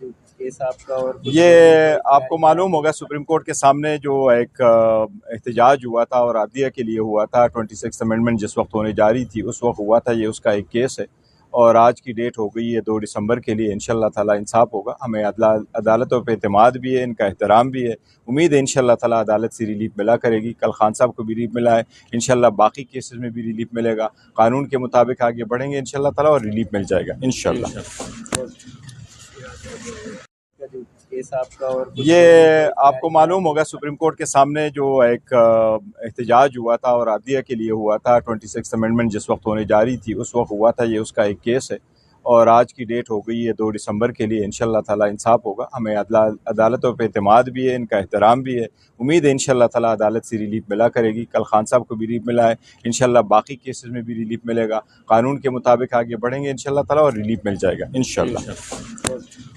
Case آپ کا اور یہ آپ کو معلوم ہوگا سپریم کورٹ کے سامنے جو ایک احتجاج ہوا تھا اور عدلیہ کے لیے ہوا تھا 26 امینڈمنٹ جس وقت ہونے جاری تھی اس وقت ہوا تھا، یہ اس کا ایک کیس ہے اور آج کی ڈیٹ ہو گئی ہے 2 دسمبر کے لیے۔ انشاءاللہ تعالی انصاف ہوگا، ہمیں عدالتوں پہ اعتماد بھی ہے، ان کا احترام بھی ہے، امید ہے انشاءاللہ تعالی عدالت سے ریلیف ملا کرے گی۔ کل خان صاحب کو بھی ریلیف ملا ہے، انشاءاللہ باقی کیسز میں بھی ریلیف ملے گا، قانون کے مطابق آگے بڑھیں گے انشاءاللہ تعالی اور ریلیف مل جائے گا انشاءاللہ۔ کیس آپ کا اور یہ آپ کو معلوم ہوگا سپریم کورٹ کے سامنے جو ایک احتجاج ہوا تھا اور عدلیہ کے لیے ہوا تھا 26 امینڈمنٹ جس وقت ہونے جاری تھی اس وقت ہوا تھا، یہ اس کا ایک کیس ہے اور آج کی ڈیٹ ہو گئی ہے 2 دسمبر کے لیے۔ انشاءاللہ تعالی انصاف ہوگا، ہمیں عدالتوں پہ اعتماد بھی ہے، ان کا احترام بھی ہے، امید ہے انشاءاللہ تعالی عدالت سے ریلیف ملا کرے گی۔ کل خان صاحب کو بھی ریلیف ملا ہے، انشاءاللہ باقی کیسز میں بھی ریلیف ملے گا، قانون کے مطابق آگے بڑھیں گے انشاءاللہ تعالی اور ریلیف مل جائے گا انشاءاللہ۔